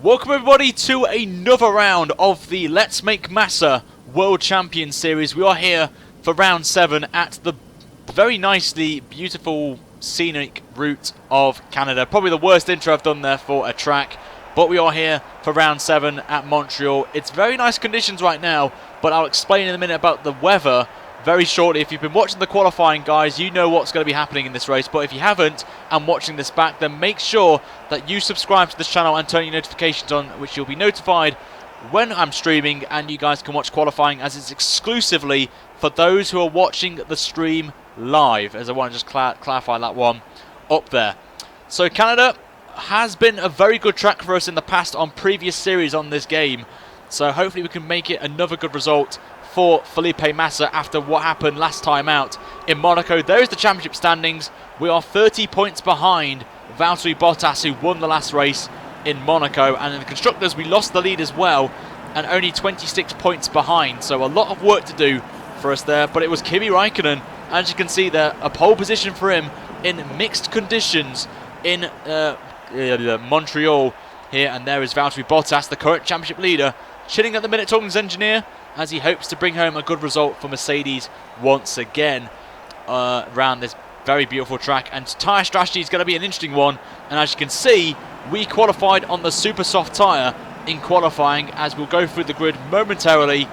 Welcome everybody to another round of the Let's Make Massa World Champion Series. We are here for round 7 at the very nicely beautiful scenic route of Canada. Probably the worst intro I've done there for a track, but we are here for round 7 at Montreal. It's very nice conditions right now, but I'll explain in a minute about the weather very shortly. If you've been watching the qualifying, guys, you know what's going to be happening in this race. But if you haven't and watching this back, then make sure that you subscribe to this channel and turn your notifications on, which you'll be notified when I'm streaming, and you guys can watch qualifying as it's exclusively for those who are watching the stream live, as I want to just clarify that one up there. So Canada has been a very good track for us in the past on previous series on this game, so hopefully we can make it another good result for Felipe Massa after what happened last time out in Monaco. There's the championship standings. We are 30 points behind Valtteri Bottas, who won the last race in Monaco, and in the constructors we lost the lead as well and only 26 points behind, so a lot of work to do for us there. But it was Kimi Räikkönen, as you can see there, a pole position for him in mixed conditions in Montreal here, and there is Valtteri Bottas, the current championship leader, chilling at the minute talking to his engineer as he hopes to bring home a good result for Mercedes once again around this very beautiful track. And tyre strategy is going to be an interesting one, and as you can see, we qualified on the super soft tyre in qualifying, as we'll go through the grid momentarily,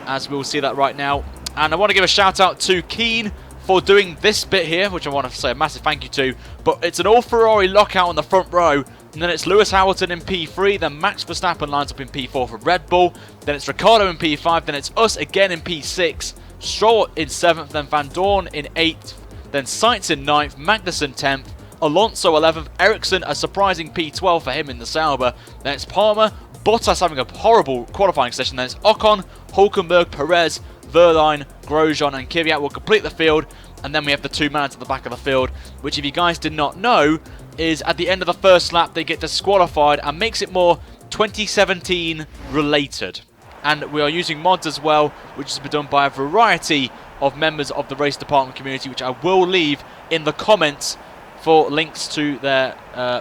as we'll see that right now. And I want to give a shout out to Keen for doing this bit here, which I want to say a massive thank you to. But it's an all Ferrari lockout on the front row, and then it's Lewis Hamilton in P3, then Max Verstappen lines up in P4 for Red Bull, then it's Ricciardo in P5, then it's us again in P6, Stroll in 7th, then Van Dorn in 8th, then Sainz in 9th, Magnussen 10th, Alonso 11th, Ericsson a surprising P12 for him in the Sauber, then it's Palmer, Bottas having a horrible qualifying session, then it's Ocon, Hulkenberg, Perez, Verline, Grosjean and Kvyat will complete the field, and then we have the two mans at the back of the field, which if you guys did not know, is at the end of the first lap they get disqualified, and makes it more 2017 related. And we are using mods as well, which has been done by a variety of members of the race department community, which I will leave in the comments for links to their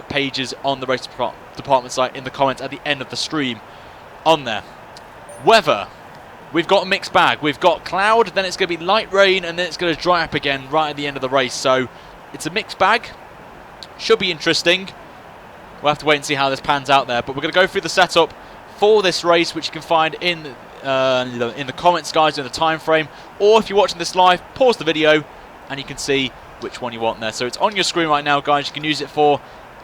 pages on the race department site in the comments at the end of the stream on there. Weather. We've got a mixed bag. We've got cloud, then it's going to be light rain, and then it's going to dry up again right at the end of the race. So it's a mixed bag. Should be interesting. We'll have to wait and see how this pans out there. But we're going to go through the setup for this race, which you can find in the comments, guys, in the time frame. Or if you're watching this live, pause the video, and you can see which one you want there. So it's on your screen right now, guys. You can use it for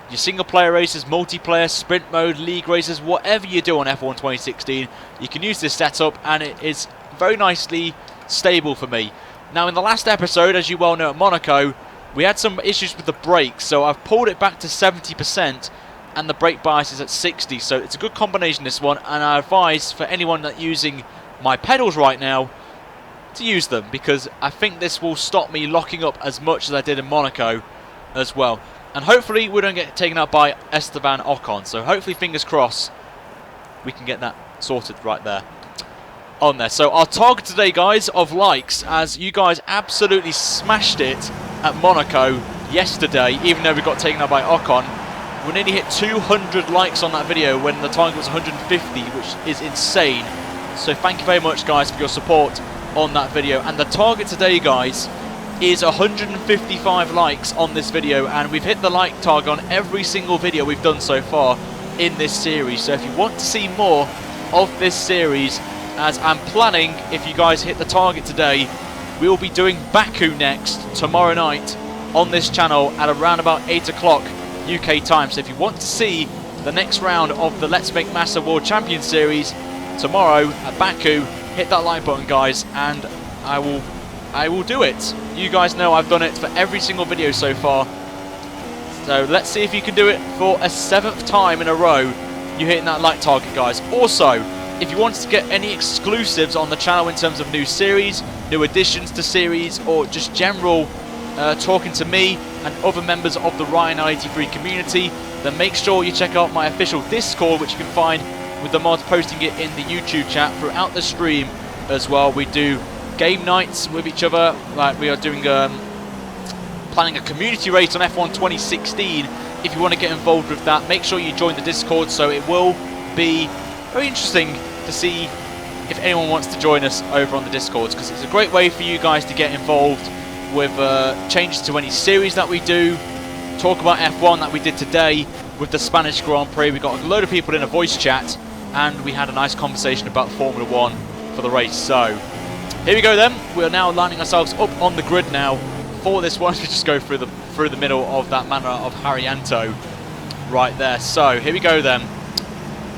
your single-player races, multiplayer, sprint mode, league races, whatever you do on F1 2016, you can use this setup, and it is very nicely stable for me. Now, in the last episode, as you well know, at Monaco, we had some issues with the brakes, so I've pulled it back to 70%, and the brake bias is at 60, so it's a good combination, this one, and I advise for anyone that's using my pedals right now to use them, because I think this will stop me locking up as much as I did in Monaco as well. And hopefully we don't get taken out by Esteban Ocon. So hopefully, fingers crossed, we can get that sorted right there on there. So our target today, guys, of likes, as you guys absolutely smashed it at Monaco yesterday, even though we got taken out by Ocon. We nearly hit 200 likes on that video when the target was 150, which is insane. So thank you very much, guys, for your support on that video. And the target today, guys, is 155 likes on this video, and we've hit the like target on every single video we've done so far in this series. So if you want to see more of this series, as I'm planning, if you guys hit the target today, we will be doing Baku next tomorrow night on this channel at around about 8 o'clock UK time. So if you want to see the next round of the Let's Make Massa World Champion Series tomorrow at Baku, hit that like button, guys, and I will do it. You guys know I've done it for every single video so far. So let's see if you can do it for a 7th time in a row, you hitting that like target, guys. Also, if you wanted to get any exclusives on the channel in terms of new series, new additions to series, or just general talking to me and other members of the Ryan 83 community, then make sure you check out my official Discord, which you can find with the mods posting it in the YouTube chat throughout the stream as well. We do game nights with each other, like we are doing planning a community race on F1 2016 if you want to get involved with that, make sure you join the Discord. So it will be very interesting to see if anyone wants to join us over on the Discords, because it's a great way for you guys to get involved with changes to any series that we do, talk about F1 that we did today with the Spanish Grand Prix. We got a load of people in a voice chat, and we had a nice conversation about Formula 1 for the race. So here we go then. We are now lining ourselves up on the grid now for this one. We just go through the middle of that manor of Harrianto right there. So here we go then.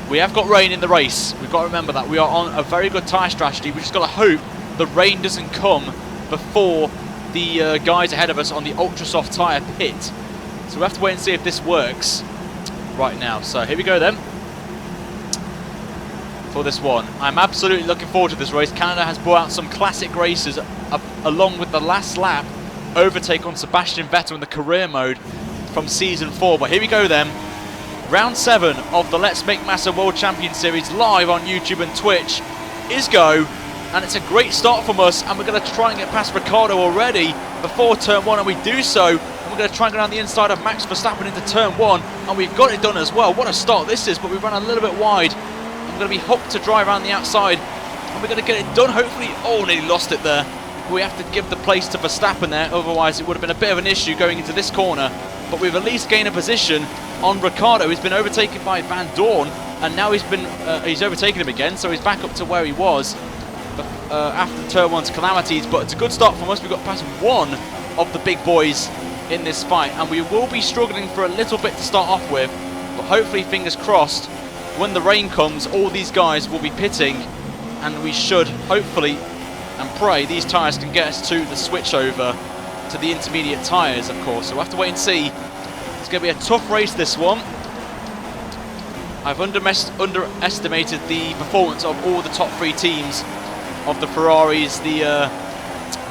We have got rain in the race. We've got to remember that. We are on a very good tyre strategy. We just got to hope the rain doesn't come before the guys ahead of us on the ultra soft tyre pit. So we have to wait and see if this works right now. So here we go then for this one. I'm absolutely looking forward to this race. Canada has brought out some classic races along with the last lap overtake on Sebastian Vettel in the career mode from season 4. But here we go then. Round 7 of the Let's Make Massa World Champion Series live on YouTube and Twitch is go, and it's a great start from us, and we're going to try and get past Ricciardo already before turn 1, and we do so, and we're going to try and go down the inside of Max Verstappen into turn 1, and we've got it done as well. What a start this is, but we've run a little bit wide. I'm going to be hooked to drive around the outside, and we're going to get it done hopefully. Oh, nearly lost it there. We have to give the place to Verstappen there, otherwise it would have been a bit of an issue going into this corner. But we've at least gained a position on Ricciardo. He's been overtaken by Van Dorn, and now he's overtaken him again, so he's back up to where he was after turn 1's calamities. But it's a good start from us. We've got past one of the big boys in this fight, and we will be struggling for a little bit to start off with, but hopefully, fingers crossed, when the rain comes, all these guys will be pitting, and we should hopefully and pray these tyres can get us to the switch over to the intermediate tyres, of course. So we'll have to wait and see. It's going to be a tough race, this one. I've underestimated the performance of all the top 3 teams, of the Ferraris, the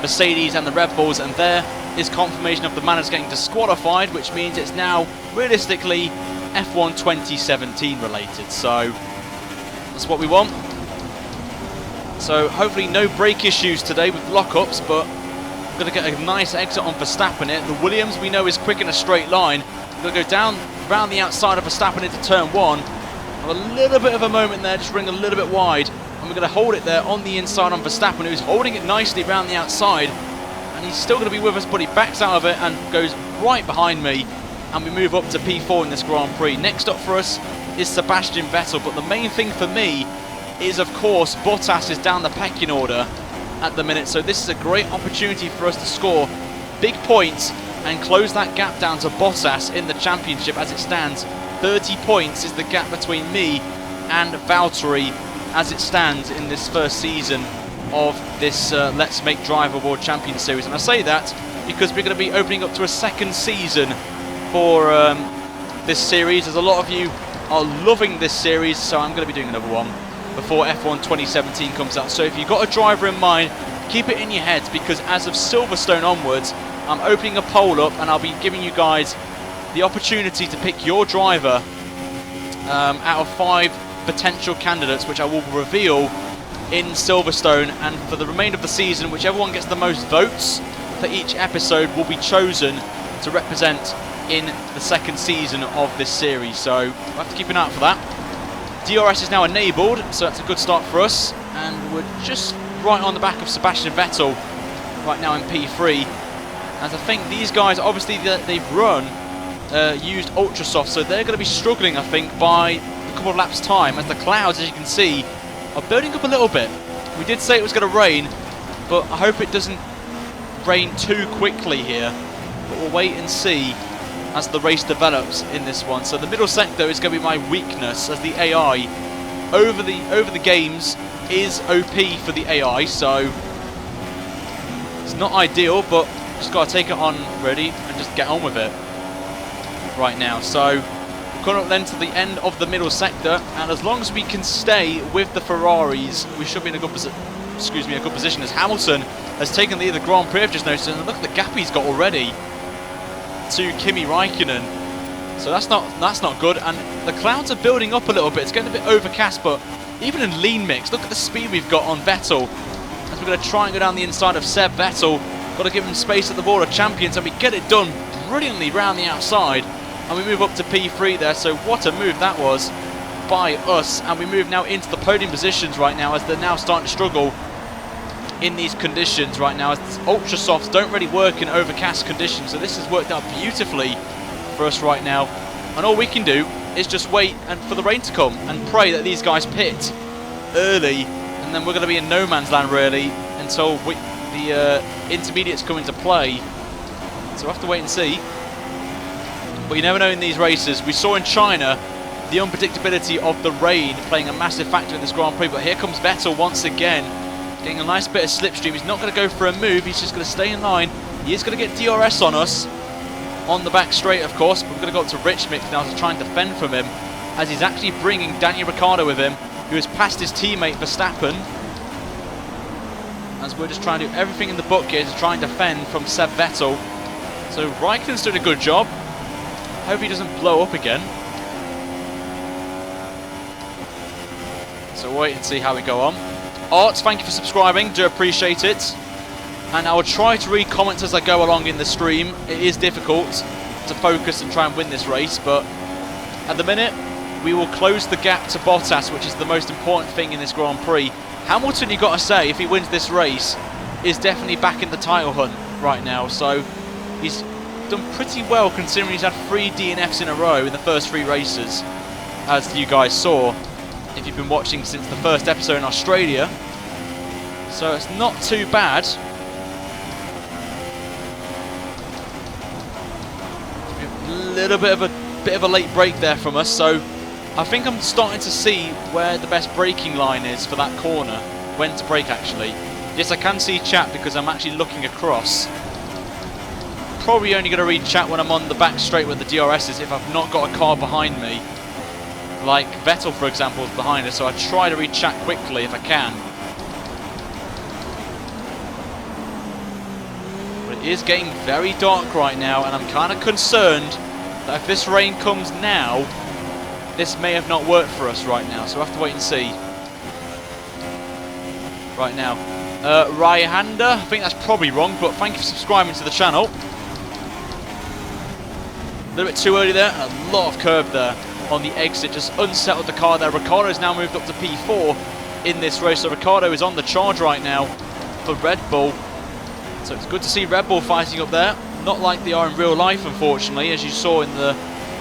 Mercedes and the Red Bulls, and there is confirmation of the Manners getting disqualified, which means it's now realistically F1 2017 related. So that's what we want. So hopefully no brake issues today with lockups, but we're going to get a nice exit on Verstappen here. The Williams we know is quick in a straight line. We're going to go down around the outside of Verstappen into turn 1. Have a little bit of a moment there, just ring a little bit wide. And we're going to hold it there on the inside on Verstappen, who's holding it nicely around the outside. And he's still going to be with us, but he backs out of it and goes right behind me. And we move up to P4 in this Grand Prix. Next up for us is Sebastian Vettel. But the main thing for me is, of course, Bottas is down the pecking order at the minute. So this is a great opportunity for us to score big points and close that gap down to Bottas in the championship. As it stands, 30 points is the gap between me and Valtteri as it stands in this first season of this Let's Make Driver World Champion Series. And I say that because we're going to be opening up to a second season for this series, as a lot of you are loving this series, so I'm going to be doing another one before F1 2017 comes out. So if you've got a driver in mind, keep it in your heads, because as of Silverstone onwards, I'm opening a poll up and I'll be giving you guys the opportunity to pick your driver out of 5 potential candidates, which I will reveal in Silverstone. And for the remainder of the season, whichever one gets the most votes for each episode will be chosen to represent in the second season of this series. So we'll have to keep an eye out for that. DRS is now enabled, so that's a good start for us, and we're just right on the back of Sebastian Vettel right now in P3. As I think these guys, obviously they've run used ultra soft, so they're going to be struggling, I think, by a couple of laps time, as the clouds, as you can see, are building up a little bit. We did say it was going to rain, but I hope it doesn't rain too quickly here, but we'll wait and see as the race develops in this one. So the middle sector is going to be my weakness, as the AI over the games is OP for the AI, so it's not ideal, but just got to take it on ready and just get on with it right now. So we're coming up then to the end of the middle sector, and as long as we can stay with the Ferraris, we should be in a good position, as Hamilton has taken the Grand Prix, I've just noticed, and look at the gap he's got already to Kimi Räikkönen. So that's not good, and the clouds are building up a little bit. It's getting a bit overcast, but even in lean mix, look at the speed we've got on Vettel, as we're going to try and go down the inside of Seb Vettel. Got to give him space at the Board of Champions, and we get it done brilliantly round the outside and we move up to P3 there. So what a move that was by us, and we move now into the podium positions right now, as they're now starting to struggle in these conditions right now, as ultra softs don't really work in overcast conditions. So this has worked out beautifully for us right now, and all we can do is just wait and for the rain to come and pray that these guys pit early, and then we're going to be in no man's land really until the intermediates come into play. So we'll have to wait and see. But you never know in these races. We saw in China the unpredictability of the rain playing a massive factor in this Grand Prix. But here comes Vettel once again, getting a nice bit of slipstream. He's not going to go for a move. He's just going to stay in line. He is going to get DRS on us on the back straight, of course. But we're going to go up to Rich Mix now to try and defend from him, as he's actually bringing Daniel Ricciardo with him, who has passed his teammate Verstappen. As we're just trying to do everything in the book here to try and defend from Seb Vettel. So Raikkonen's doing a good job. Hope he doesn't blow up again. So wait and see how we go on. Art, thank you for subscribing, do appreciate it. And I will try to read comments as I go along in the stream. It is difficult to focus and try and win this race, but at the minute we will close the gap to Bottas, which is the most important thing in this Grand Prix. Hamilton, you've got to say, if he wins this race, is definitely back in the title hunt right now. So he's done pretty well considering he's had 3 DNFs in a row in the first 3 races, as you guys saw if you've been watching since the first episode in Australia. So it's not too bad. A little bit of a late break there from us, so I think I'm starting to see where the best braking line is for that corner, when to brake actually. Yes, I can see chat because I'm actually looking across. Probably only going to read chat when I'm on the back straight with the DRS is if I've not got a car behind me. Like Vettel, for example, is behind us, so I try to read chat quickly if I can. But it is getting very dark right now, and I'm kind of concerned that if this rain comes now, this may have not worked for us right now, so we'll have to wait and see. Right now. Ryahanda, I think that's probably wrong, but thank you for subscribing to the channel. A little bit too early there, and a lot of curb there on the exit, just unsettled the car there. Ricciardo's now moved up to P4 in this race, so Ricciardo is on the charge right now for Red Bull. So it's good to see Red Bull fighting up there, not like they are in real life unfortunately, as you saw in the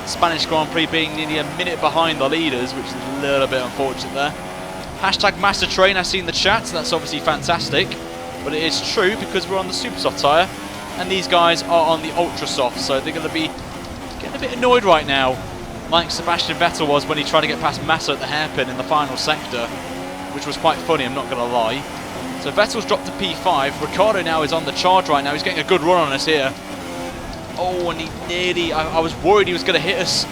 Spanish Grand Prix being nearly a minute behind the leaders, which is a little bit unfortunate there. Hashtag Master Train, I've seen the chat, so that's obviously fantastic, but it is true because we're on the super soft tyre and these guys are on the ultra soft, so they're going to be getting a bit annoyed right now, like Sebastian Vettel was when he tried to get past Massa at the hairpin in the final sector, which was quite funny, I'm not going to lie. So Vettel's dropped to P5. Ricciardo now is on the charge right now. He's getting a good run on us here. Oh, and he nearly... I was worried he was going to hit us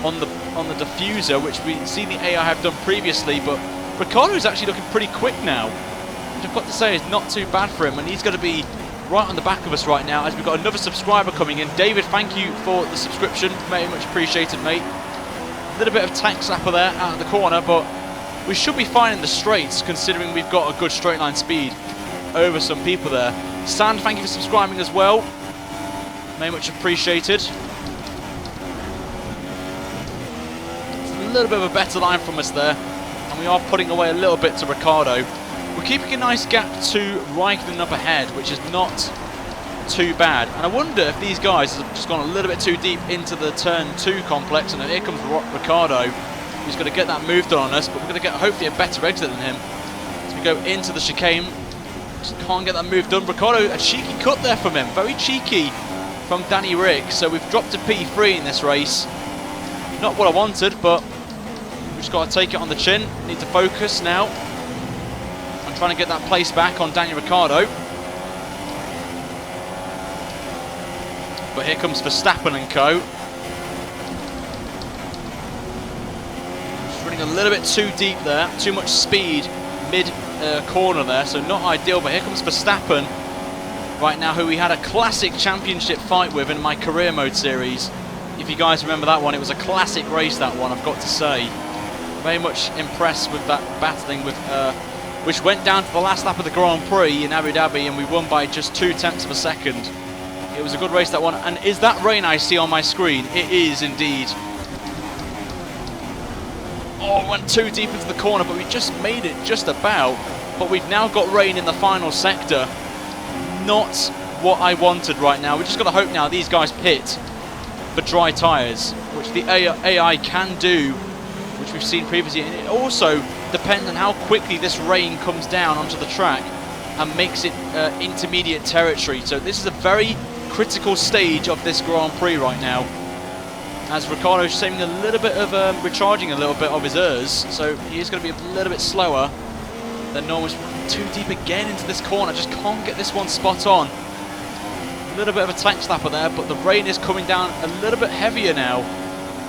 on the diffuser, which we've seen the AI have done previously, but Ricciardo is actually looking pretty quick now, which I've got to say is not too bad for him, and he's going to be right on the back of us right now, as we've got another subscriber coming in. David, thank you for the subscription, very much appreciated, mate. A little bit of tank slapper there out of the corner, but we should be fine in the straights considering we've got a good straight line speed over some people there. Sand, thank you for subscribing as well, very much appreciated. It's a little bit of a better line from us there, and we are putting away a little bit to Ricciardo. We're keeping a nice gap to Raikkonen up ahead, which is not too bad. And I wonder if these guys have just gone a little bit too deep into the turn 2 complex, and here comes Ricciardo, who's going to get that move done on us, but we're going to get hopefully a better exit than him as we go into the chicane. Just can't get that move done. Ricciardo, a cheeky cut there from him, very cheeky from Danny Rick. So we've dropped to P3 in this race. Not what I wanted, but we've just got to take it on the chin. Need to focus now. Trying to get that place back on Daniel Ricciardo. But here comes Verstappen and co. Just running a little bit too deep there. Too much speed mid corner there, so not ideal. But here comes Verstappen right now, who we had a classic championship fight with in my career mode series. If you guys remember that one, it was a classic race, that one, I've got to say. Very much impressed with that battling with... which went down to the last lap of the Grand Prix in Abu Dhabi, and we won by just 0.2 of a second It was a good race, that one. And is that rain I see on my screen? It is indeed. Oh, went too deep into the corner, but we just made it just about. But we've now got rain in the final sector. Not what I wanted right now. We've just got to hope now these guys pit for dry tyres, which the AI can do, which we've seen previously. And it also depends on how quickly this rain comes down onto the track and makes it intermediate territory. So this is a very critical stage of this Grand Prix right now, as Ricciardo is saving a little bit of recharging a little bit of his ERS, so he is going to be a little bit slower than normal. Too deep again into this corner, just can't get this one spot on. A little bit of a tank slapper there, but the rain is coming down a little bit heavier now.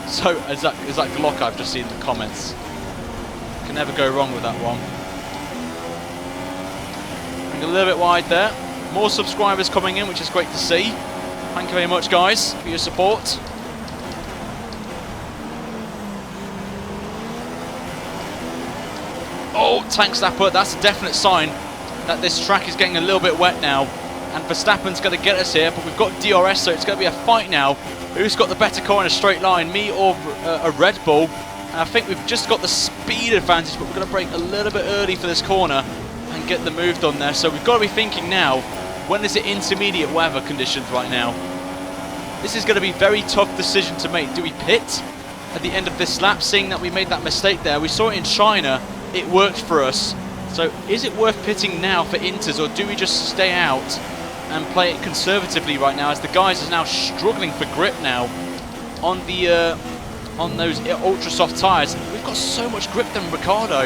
So is that Glock I've just seen in the comments? Can never go wrong with that one. A little bit wide there. More subscribers coming in, which is great to see. Thank you very much, guys, for your support. Oh, tank slapper. That's a definite sign that this track is getting a little bit wet now. And Verstappen's going to get us here, but we've got DRS, so it's going to be a fight now. Who's got the better car in a straight line, me or a Red Bull? And I think we've just got the speed advantage, but we're going to brake a little bit early for this corner and get the move done there. So we've got to be thinking now, when is it intermediate weather conditions right now? This is going to be a very tough decision to make. Do we pit at the end of this lap, seeing that we made that mistake there? We saw it in China, it worked for us. So is it worth pitting now for Inters, or do we just stay out and play it conservatively right now, as the guys are now struggling for grip now on the on those ultra soft tyres? We've got so much grip than Ricciardo.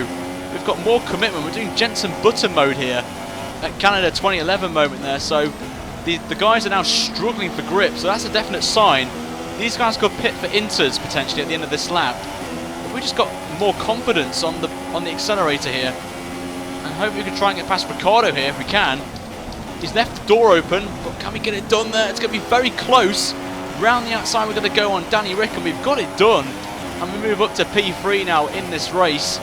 We've got more commitment. We're doing Jensen Button mode here at Canada 2011 moment there. So the guys are now struggling for grip. So that's a definite sign. These guys could pit for Inters potentially at the end of this lap. But we just got more confidence on the accelerator here, and hope we can try and get past Ricciardo here if we can. He's left the door open, but can we get it done there? It's going to be very close. Round the outside, we're going to go on Danny Rick, and we've got it done. And we move up to P3 now in this race.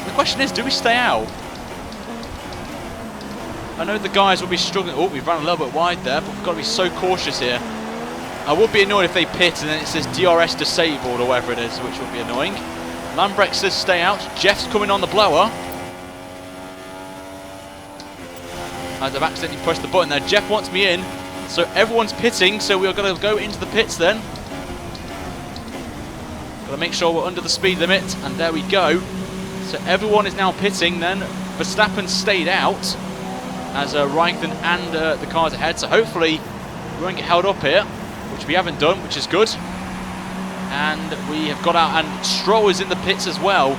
The question is, do we stay out? I know the guys will be struggling. Oh, we've run a little bit wide there, but we've got to be so cautious here. I would be annoyed if they pit and then it says DRS disabled or whatever it is, which would be annoying. Lambrecht says stay out. Jeff's coming on the blower. As I've accidentally pushed the button there. Jeff wants me in, so everyone's pitting, so we are going to go into the pits then. Got to make sure we're under the speed limit, and there we go. So everyone is now pitting then. Verstappen stayed out, as Raikkonen and the cars ahead, so hopefully we won't get held up here, which we haven't done, which is good. And we have got out, and Stroll is in the pits as well,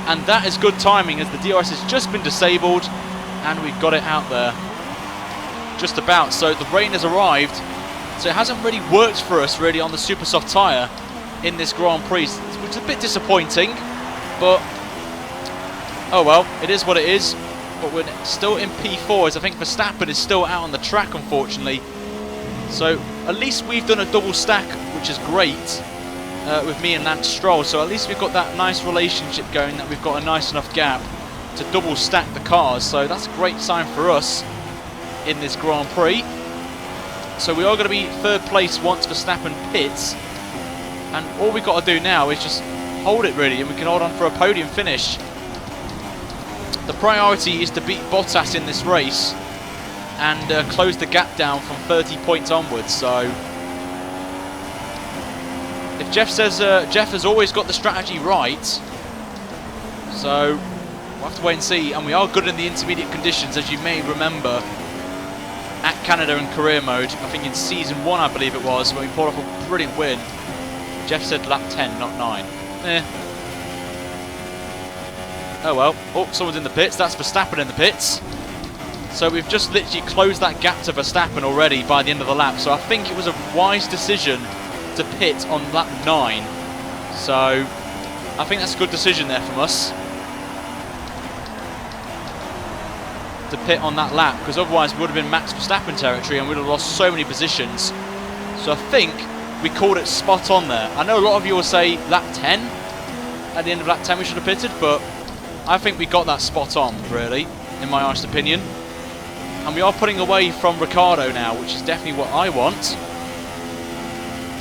and that is good timing, as the DRS has just been disabled, and we've got it out there. Just about. So the rain has arrived, so it hasn't really worked for us really on the super soft tyre in this Grand Prix, which is a bit disappointing, but oh well, it is what it is. But we're still in P4, as I think Verstappen is still out on the track, unfortunately. So at least we've done a double stack, which is great, with me and Lance Stroll. So at least we've got that nice relationship going, that we've got a nice enough gap to double stack the cars. So that's a great sign for us in this Grand Prix. So we are going to be third place once Verstappen pits, and all we've got to do now is just hold it really, and we can hold on for a podium finish. The priority is to beat Bottas in this race and close the gap down from 30 points onwards. So if Jeff says Jeff has always got the strategy right, so we'll have to wait and see. And we are good in the intermediate conditions, as you may remember, at Canada and career mode. I think in season 1, I believe it was, when we pulled off a brilliant win. Jeff said lap 10, not 9. Oh well. Oh, someone's in the pits. That's Verstappen in the pits. So we've just literally closed that gap to Verstappen already by the end of the lap. So I think it was a wise decision to pit on lap 9. So I think that's a good decision there from us, to pit on that lap, because otherwise we would have been Max Verstappen territory and we would have lost so many positions. So I think we called it spot on there. I know a lot of you will say lap 10, at the end of lap 10 we should have pitted, but I think we got that spot on, really, in my honest opinion. And we are putting away from Ricciardo now, which is definitely what I want.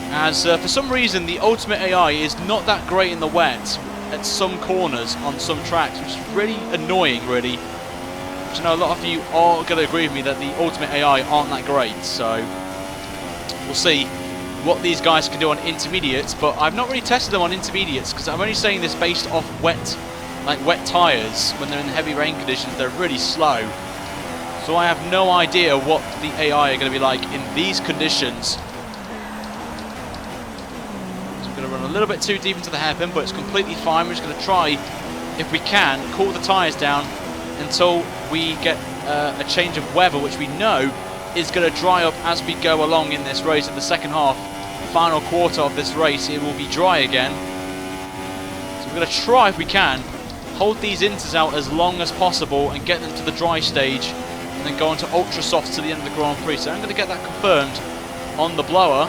As for some reason, the Ultimate AI is not that great in the wet at some corners on some tracks, which is really annoying, really. Which I know a lot of you are going to agree with me that the Ultimate AI aren't that great, so we'll see what these guys can do on intermediates, but I've not really tested them on intermediates because I'm only saying this based off wet tyres. When they're in heavy rain conditions, they're really slow. So I have no idea what the AI are going to be like in these conditions. So we're going to run a little bit too deep into the hairpin, but it's completely fine. We're just going to try, if we can, cool the tyres down until we get a change of weather, which we know is going to dry up as we go along in this race. In the second half, final quarter of this race, it will be dry again. So we're going to try, if we can, hold these inters out as long as possible and get them to the dry stage, and then go on to ultra softs to the end of the Grand Prix. So I'm going to get that confirmed on the blower.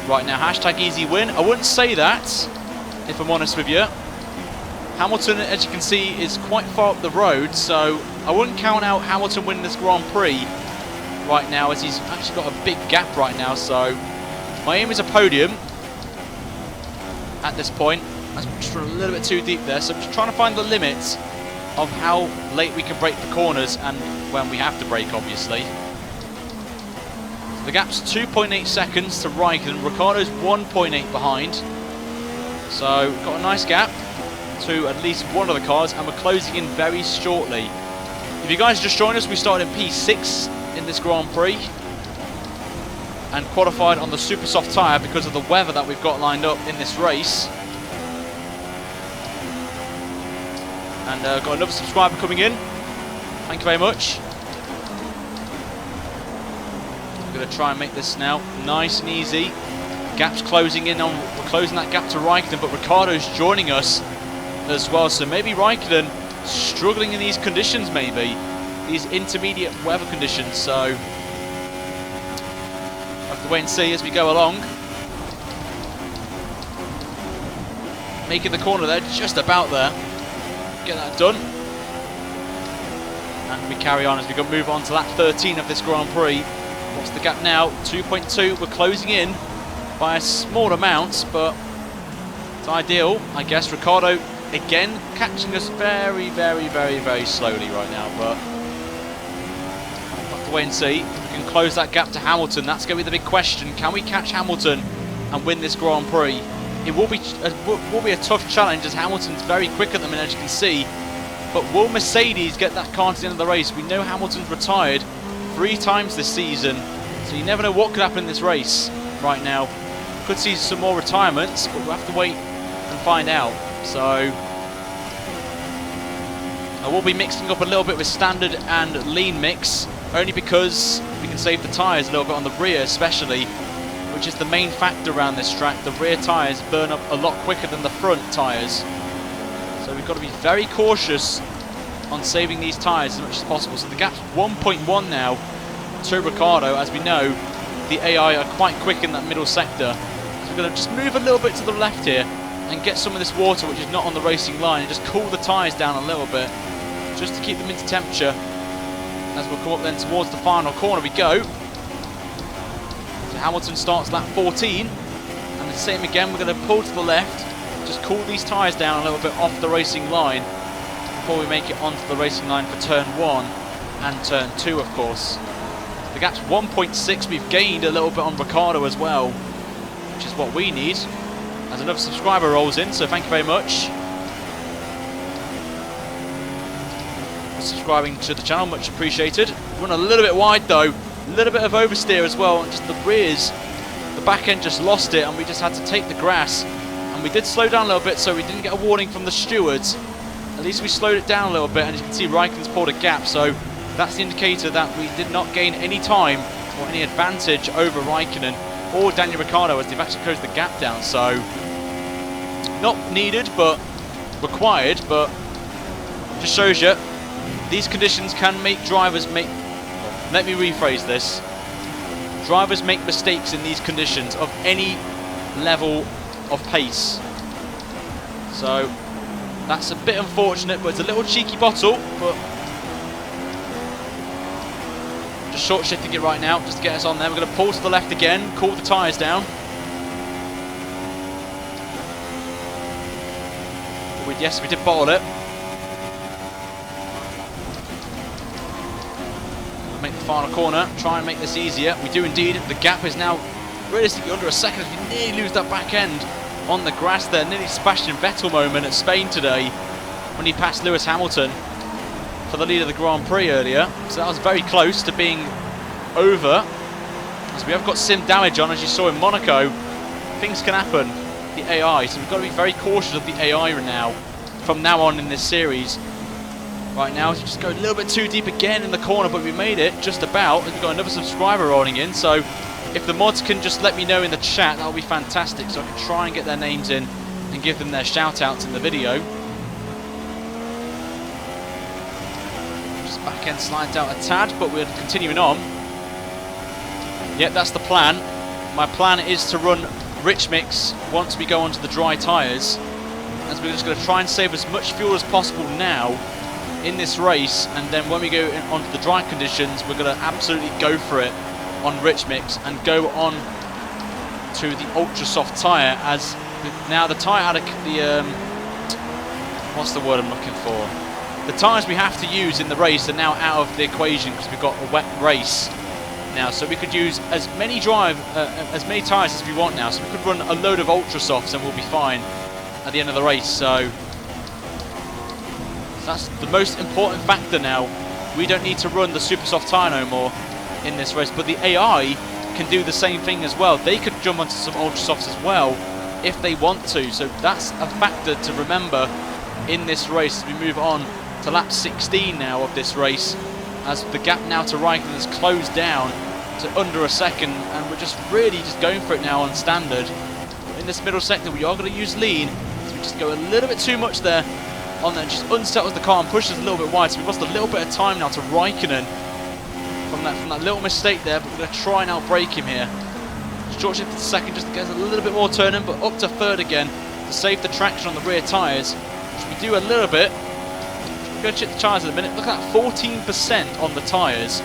Right now, hashtag easy win. I wouldn't say that, if I'm honest with you. Hamilton, as you can see, is quite far up the road, so I wouldn't count out Hamilton winning this Grand Prix right now, as he's actually got a big gap right now. So my aim is a podium at this point. I just run a little bit too deep there, so I'm just trying to find the limits of how late we can brake the corners and when we have to brake, obviously. The gap's 2.8 seconds to Raikkonen. Ricciardo's 1.8 behind. So we've got a nice gap to at least one of the cars, and we're closing in very shortly. If you guys just joined us, we started in P6 in this Grand Prix and qualified on the super soft tyre because of the weather that we've got lined up in this race. And got another subscriber coming in. Thank you very much. I'm going to try and make this now nice and easy. Gap's closing in on, we're closing that gap to Raikkonen, but Ricciardo's joining us as well. So maybe Raikkonen struggling in these conditions, maybe these intermediate weather conditions. So we'll have to wait and see as we go along. Making the corner there, just about there. Get that done, and we carry on as we move on to lap 13 of this Grand Prix. What's the gap now? 2.2. We're closing in by a small amount, but it's ideal, I guess. Ricciardo again catching us very, very, very, very slowly right now, but we'll have to wait and see if we can close that gap to Hamilton. That's going to be the big question. Can we catch Hamilton and win this Grand Prix? It will be a tough challenge, as Hamilton's very quick at the minute, as you can see. But will Mercedes get that car to the end of the race? We know Hamilton's retired 3 times this season, so you never know what could happen in this race right now. Could see some more retirements, but we'll have to wait and find out. So I will be mixing up a little bit with standard and lean mix, only because we can save the tyres a little bit on the rear especially, which is the main factor around this track. The rear tyres burn up a lot quicker than the front tyres. So we've got to be very cautious on saving these tyres as much as possible. So the gap's 1.1 now to Ricciardo. As we know, the AI are quite quick in that middle sector. So we're going to just move a little bit to the left here and get some of this water, which is not on the racing line, and just cool the tyres down a little bit, just to keep them into temperature. As we'll come up then towards the final corner we go. Hamilton starts lap 14, and the same again, we're going to pull to the left, just cool these tyres down a little bit off the racing line before we make it onto the racing line for turn 1 and turn 2, of course. The gap's 1.6, we've gained a little bit on Ricciardo as well, which is what we need, as another subscriber rolls in, so thank you very much for subscribing to the channel, much appreciated. Run a little bit wide though. A little bit of oversteer as well, and just the rears, the back end just lost it, and we just had to take the grass. And we did slow down a little bit, so we didn't get a warning from the stewards. At least we slowed it down a little bit, and as you can see, Raikkonen's pulled a gap, so that's the indicator that we did not gain any time or any advantage over Raikkonen or Daniel Ricciardo, as they've actually closed the gap down. So not needed, but required. But just shows you these conditions can make drivers make. Let me rephrase this. Drivers make mistakes in these conditions of any level of pace. So that's a bit unfortunate, but it's a little cheeky bottle, but just short shifting it right now, just to get us on there. We're going to pull to the left again, cool the tyres down. Yes, we did bottle it. We'll make the final corner, try and make this easier. We do indeed. The gap is now realistically under a second as we nearly lose that back end on the grass there. Nearly Sebastian Vettel moment at Spain today when he passed Lewis Hamilton for the lead of the Grand Prix earlier. So that was very close to being over. As we have got sim damage on, as you saw in Monaco. Things can happen. The AI, so we've got to be very cautious of the AI now, from now on in this series. Right now, we just go a little bit too deep again in the corner, but we made it just about. We've got another subscriber rolling in, so if the mods can just let me know in the chat, that would be fantastic, so I can try and get their names in and give them their shout outs in the video. Just back end slides out a tad, but we're continuing on. Yep, that's the plan. My plan is to run rich mix once we go onto the dry tyres, as we're just going to try and save as much fuel as possible now in this race, and then when we go onto the dry conditions we're going to absolutely go for it on rich mix and go on to the ultra soft tyre, as now the tyre had what's the word I'm looking for? The tyres we have to use in the race are now out of the equation because we've got a wet race now, so we could use as many tyres as we want now. So we could run a load of ultra softs and we'll be fine at the end of the race. So that's the most important factor now. We don't need to run the super soft tyre no more in this race, but the AI can do the same thing as well. They could jump onto some ultra softs as well if they want to. So that's a factor to remember in this race as we move on to lap 16 now of this race, as the gap now to Raikkonen has closed down to under a second, and we're just really just going for it now on standard. In this middle sector we are going to use lean, so we just go a little bit too much there on that, just unsettles the car and pushes a little bit wide, so we've lost a little bit of time now to Raikkonen from that little mistake there, but we're going to try and outbrake him here. Short shift to second just to get us a little bit more turning, but up to third again to save the traction on the rear tyres, which we do a little bit. We're going to check the tyres in a minute. Look at that, 14% on the tyres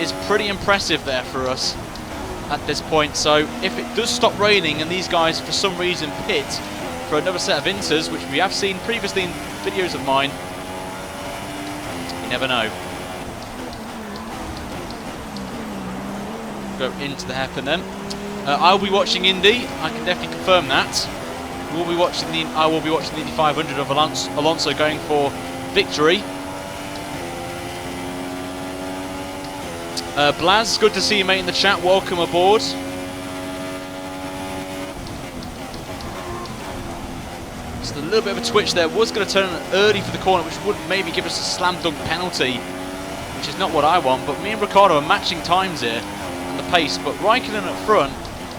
is pretty impressive there for us at this point. So if it does stop raining and these guys for some reason pit for another set of inters, which we have seen previously in videos of mine, you never know. Go into the hairpin then. I'll be watching Indy, I can definitely confirm that. I will be watching the Indy 500 of Alonso going for victory. Blaz, good to see you, mate, in the chat. Welcome aboard. Just a little bit of a twitch there. Was going to turn early for the corner, which would maybe give us a slam dunk penalty, which is not what I want. But me and Ricciardo are matching times here and the pace. But Raikkonen at front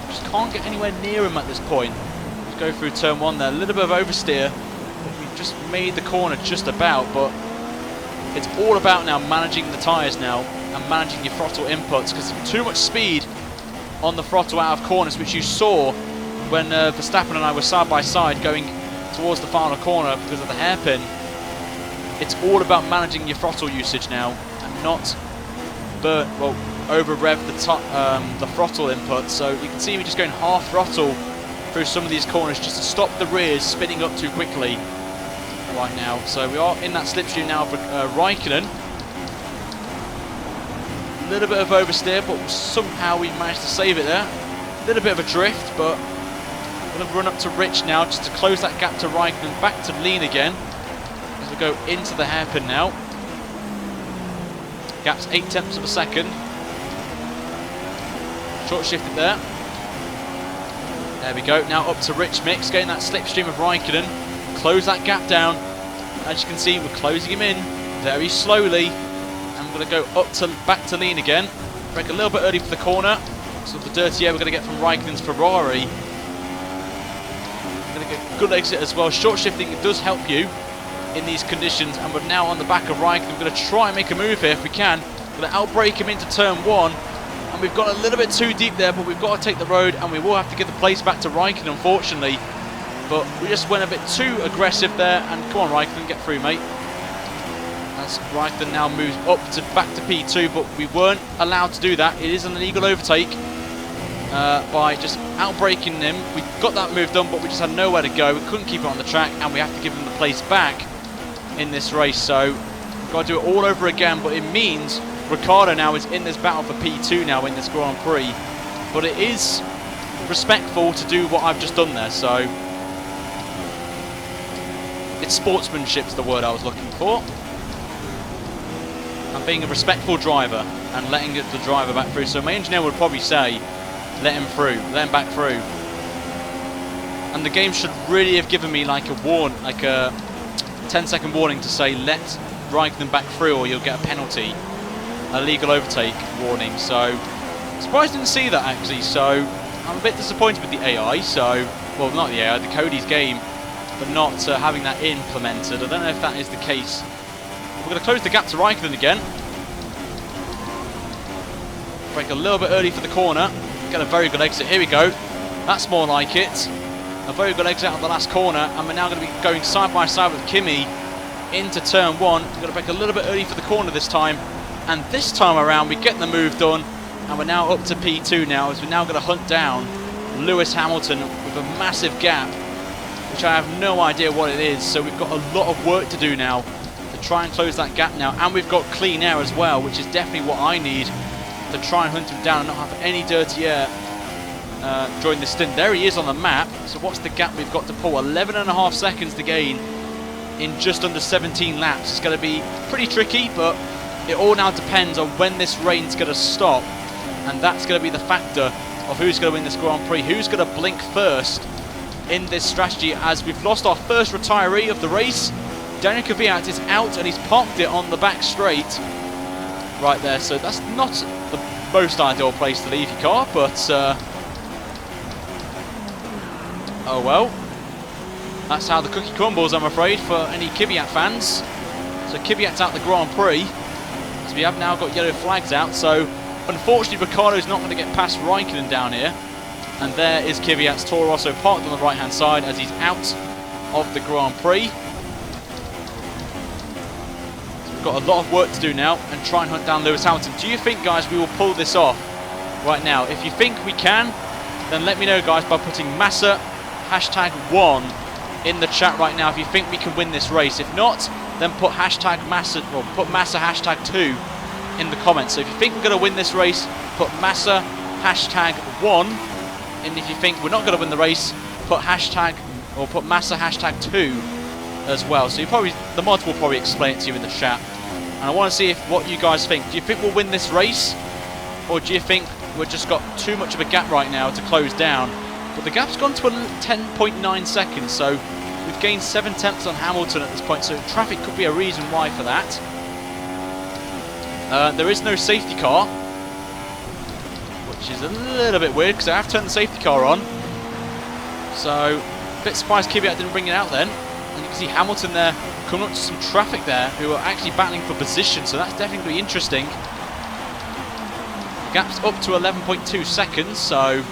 just can't get anywhere near him at this point. Just go through turn one there. A little bit of oversteer. We just made the corner just about, but it's all about now managing the tyres now and managing your throttle inputs, because too much speed on the throttle out of corners, which you saw when Verstappen and I were side by side going towards the final corner because of the hairpin. It's all about managing your throttle usage now and not over rev the throttle input. So you can see me just going half throttle through some of these corners just to stop the rears spinning up too quickly right now. So we are in that slipstream now for Raikkonen. A little bit of oversteer, but somehow we managed to save it there. A little bit of a drift, but we're going to run up to Rich now just to close that gap to Raikkonen, back to lean again as we go into the hairpin now. Gap's 0.8 of a second. Short shifted there. There we go. Now up to Rich Mix, getting that slipstream of Raikkonen. Close that gap down. As you can see, we're closing him in very slowly. And we're going to go up to back to lean again. Break a little bit early for the corner. So the dirty air we're going to get from Raikkonen's Ferrari. Going to get a good exit as well. Short shifting does help you in these conditions, and we're now on the back of Raikkonen. We're going to try and make a move here if we can. We're going to outbrake him into turn one, and we've got a little bit too deep there, but we've got to take the road, and we will have to give the place back to Raikkonen, unfortunately. But we just went a bit too aggressive there, and come on Raikkonen, get through, mate. as Raikkonen now moves up to back to P2, but we weren't allowed to do that. It is an illegal overtake by just outbraking him. We got that move done, but we just had nowhere to go. We couldn't keep it on the track, and we have to give him the place back in this race. So we've got to do it all over again, but it means Ricciardo now is in this battle for P2 now in this Grand Prix. But it is respectful to do what I've just done there, so it's sportsmanship's the word I was looking for. And being a respectful driver and letting the driver back through. So my engineer would probably say, let him through, let him back through. And the game should really have given me like a 10-second warning to say, let Raikkonen back through or you'll get a penalty. A legal overtake warning. So surprised I didn't see that actually. So I'm a bit disappointed with the AI. So, well, not the AI, the Cody's game, but not having that implemented. I don't know if that is the case. We're going to close the gap to Raikkonen again. Break a little bit early for the corner. Get a very good exit. Here we go. That's more like it. A very good exit out of the last corner. And we're now going to be going side by side with Kimi into turn 1. We're going to break a little bit early for the corner this time. And this time around, we get the move done. And we're now up to P2 now, as we're now going to hunt down Lewis Hamilton with a massive gap, which I have no idea what it is. So we've got a lot of work to do now to try and close that gap now. And we've got clean air as well, which is definitely what I need to try and hunt him down and not have any dirty air during this stint. There he is on the map. So what's the gap we've got to pull? 11.5 seconds to gain in just under 17 laps. It's going to be pretty tricky, but it all now depends on when this rain's going to stop. And that's going to be the factor of who's going to win this Grand Prix, who's going to blink first in this strategy, as we've lost our first retiree of the race. Daniel Kvyat is out and he's parked it on the back straight right there, so that's not the most ideal place to leave your car, but oh well, that's how the cookie crumbles, I'm afraid, for any Kvyat fans. So Kvyat's out the Grand Prix, so we have now got yellow flags out. So unfortunately Ricciardo's not going to get past Raikkonen down here, and there is Kvyat's Toro Rosso parked on the right hand side as he's out of the Grand Prix. Got a lot of work to do now and try and hunt down Lewis Hamilton. Do you think, guys, we will pull this off right now? If you think we can, then let me know, guys, by putting Massa #1 in the chat right now if you think we can win this race. If not, then put Massa, or put Massa #2 in the comments. So if you think we're going to win this race, put Massa #1, and if you think we're not going to win the race, put put Massa #2 as well. So the mods will probably explain it to you in the chat. And I want to see what you guys think. Do you think we'll win this race, or do you think we've just got too much of a gap right now to close down? But the gap's gone to 10.9 seconds, so we've gained 7 tenths on Hamilton at this point, so traffic could be a reason why for that. There is no safety car, which is a little bit weird because I have turned the safety car on. So a bit surprised Kvyat didn't bring it out then. And you can see Hamilton there coming up to some traffic there who are actually battling for position, so that's definitely going to be interesting. The gap's up to 11.2 seconds, so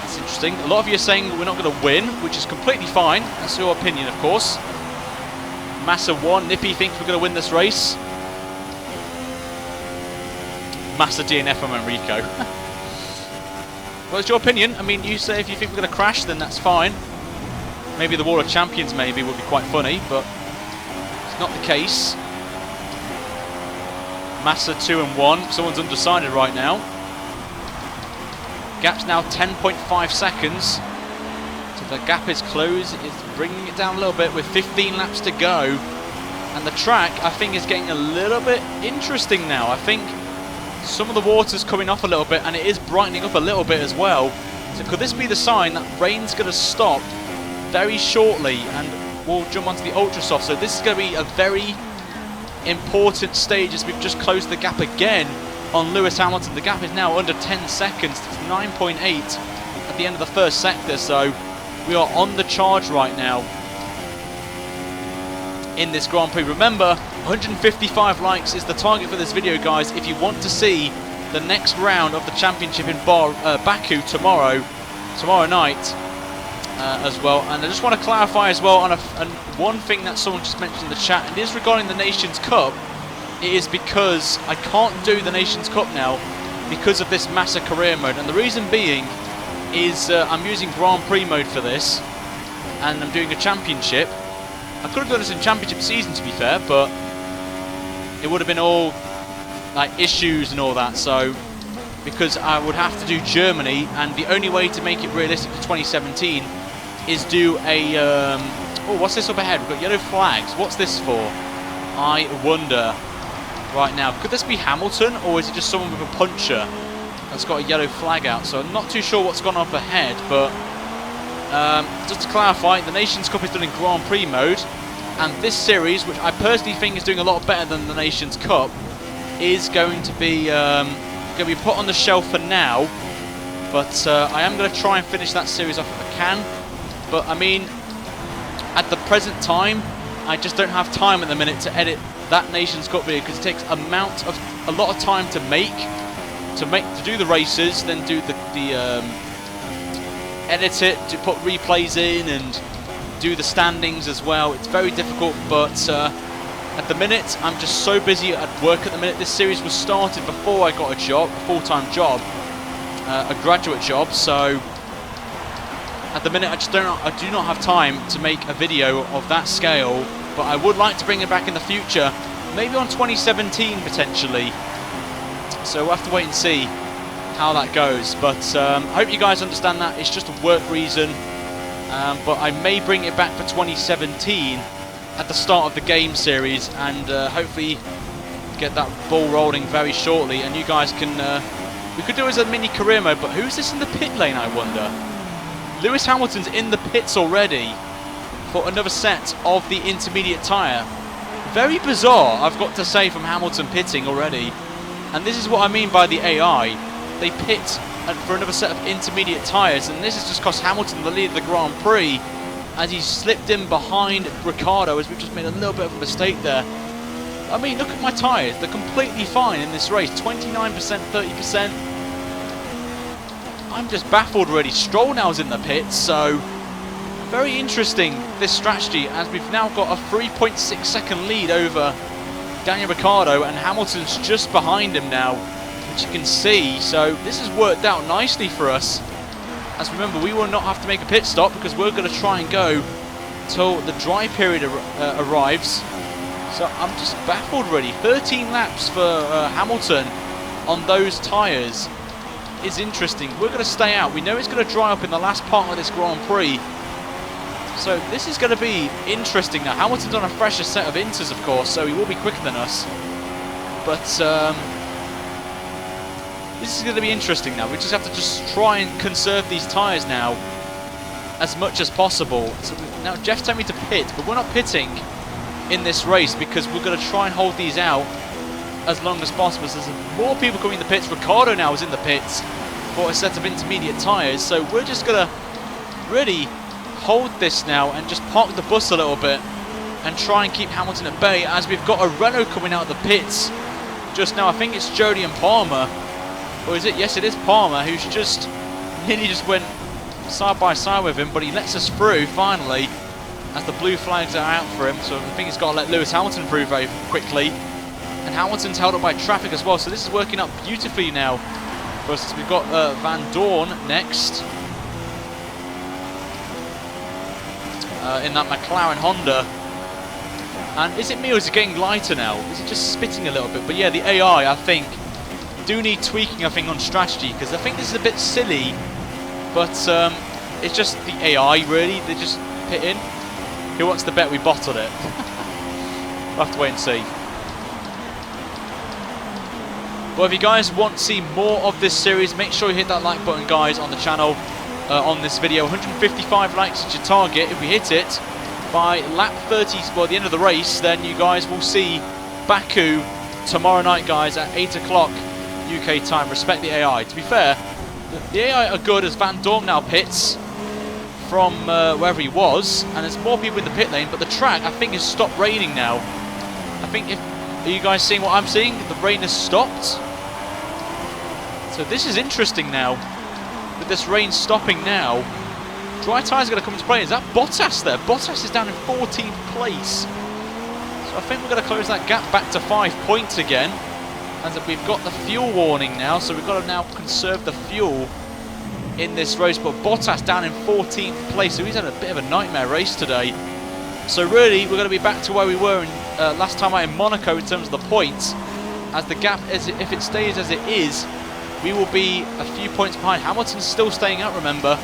that's interesting. A lot of you are saying we're not going to win, which is completely fine. That's your opinion, of course. Massa 1, Nippy thinks we're going to win this race. Massa DNF from Enrico. Well, it's your opinion. I mean, you say if you think we're going to crash, then that's fine. Maybe the Wall of Champions maybe would be quite funny, but it's not the case. Massa 2 and 1. Someone's undecided right now. Gap's now 10.5 seconds. So the gap is closed. It's bringing it down a little bit with 15 laps to go. And the track, I think, is getting a little bit interesting now. I think some of the water's coming off a little bit, and it is brightening up a little bit as well. So could this be the sign that rain's going to stop very shortly and we'll jump onto the ultra soft? So this is going to be a very important stage as we've just closed the gap again on Lewis Hamilton. The gap is now under 10 seconds. It's 9.8 at the end of the first sector, so we are on the charge right now in this Grand Prix. Remember, 155 likes is the target for this video, guys, if you want to see the next round of the championship in Baku tomorrow night. as well. And I just want to clarify as well on one thing that someone just mentioned in the chat, and it is regarding the Nations Cup. It is because I can't do the Nations Cup now because of this Massa career mode, and the reason being is I'm using Grand Prix mode for this, and I'm doing a championship. I could have done this in championship season, to be fair, but it would have been all like issues and all that. So because I would have to do Germany, and the only way to make it realistic for 2017 is do a oh, what's this up ahead? We've got yellow flags. What's this for? I wonder right now. Could this be Hamilton, or is it just someone with a puncher that's got a yellow flag out? So I'm not too sure what's gone up ahead, but just to clarify, the Nations Cup is done in Grand Prix mode, and this series, which I personally think is doing a lot better than the Nations Cup, is going to be put on the shelf for now. But I am going to try and finish that series off if I can. But I mean, at the present time, I just don't have time at the minute to edit that Nations Cup video, because it takes a lot of time to do the races, then do the edit it, to put replays in and do the standings as well. It's very difficult, but at the minute I'm just so busy at work at the minute. This series was started before I got a job, a full-time job, a graduate job, so at the minute I do not have time to make a video of that scale. But I would like to bring it back in the future, maybe on 2017 potentially. So we'll have to wait and see how that goes. But I hope you guys understand that it's just a work reason. But I may bring it back for 2017 at the start of the game series, and hopefully get that ball rolling very shortly. And you guys can, we could do it as a mini career mode. But who's this in the pit lane, I wonder? Lewis Hamilton's in the pits already for another set of the intermediate tyre. Very bizarre, I've got to say, from Hamilton pitting already. And this is what I mean by the AI. They pit for another set of intermediate tyres, and this has just cost Hamilton the lead of the Grand Prix, as he slipped in behind Ricciardo, as we've just made a little bit of a mistake there. I mean, look at my tyres, they're completely fine in this race. 29%, 30%. I'm just baffled already. Stroll now is in the pits, so very interesting, this strategy, as we've now got a 3.6 second lead over Daniel Ricciardo, and Hamilton's just behind him now, which you can see. So this has worked out nicely for us, as remember, we will not have to make a pit stop because we're going to try and go till the dry period arrives. So I'm just baffled really. 13 laps for Hamilton on those tyres is interesting. We're going to stay out. We know it's going to dry up in the last part of this Grand Prix. So this is going to be interesting now. Hamilton's on a fresher set of inters, of course, so he will be quicker than us. But this is going to be interesting now. We just have to try and conserve these tyres now as much as possible. So now Jeff's telling me to pit, but we're not pitting in this race because we're going to try and hold these out as long as possible. So there's more people coming in the pits. Ricciardo now is in the pits for a set of intermediate tyres. So we're just going to really hold this now and just park the bus a little bit and try and keep Hamilton at bay, as we've got a Renault coming out of the pits just now. I think it's Jody and Palmer, or is it? Yes, it is Palmer, who's just nearly just went side by side with him, but he lets us through finally as the blue flags are out for him. So I think he's got to let Lewis Hamilton through very quickly, and Hamilton's held up by traffic as well. So this is working out beautifully now for us. We've got Van Dorn next in that McLaren Honda. And is it me, or is it getting lighter now? Is it just spitting a little bit? But yeah, the AI, I think, do need tweaking, I think, on strategy, because I think this is a bit silly, but it's just the AI, really. They just pit in. Who wants to bet we bottled it? We'll have to wait and see. Well, if you guys want to see more of this series, make sure you hit that like button, guys, on the channel, on this video. 155 likes is your target. If we hit it by lap 30, well, the end of the race, then you guys will see Baku tomorrow night, guys, at 8 o'clock UK time. Respect the AI. To be fair, the AI are good, as Van Dorn now pits from wherever he was, and there's more people in the pit lane, but the track, I think, has stopped raining now. I think, are you guys seeing what I'm seeing? The rain has stopped. So this is interesting now, with this rain stopping now. Dry tyres are going to come into play. Is that Bottas there? Bottas is down in 14th place. So I think we're going to close that gap back to 5 points again. As we've got the fuel warning now, so we've got to now conserve the fuel in this race. But Bottas down in 14th place, so he's had a bit of a nightmare race today. So really, we're going to be back to where we were in, last time out in Monaco in terms of the points. As the gap, if it stays as it is, we will be a few points behind. Hamilton's still staying out, remember.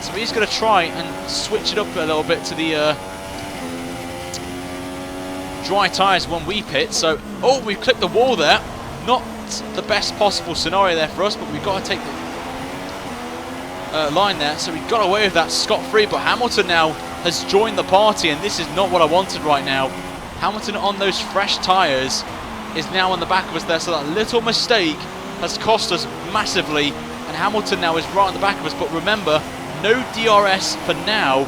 So he's going to try and switch it up a little bit to the dry tyres when we pit. So, oh, we've clipped the wall there. Not the best possible scenario there for us, but we've got to take the line there. So we got away with that scot-free, but Hamilton now has joined the party, and this is not what I wanted right now. Hamilton on those fresh tyres is now on the back of us there, so that little mistake has cost us massively, and Hamilton now is right on the back of us. But remember, no DRS for now,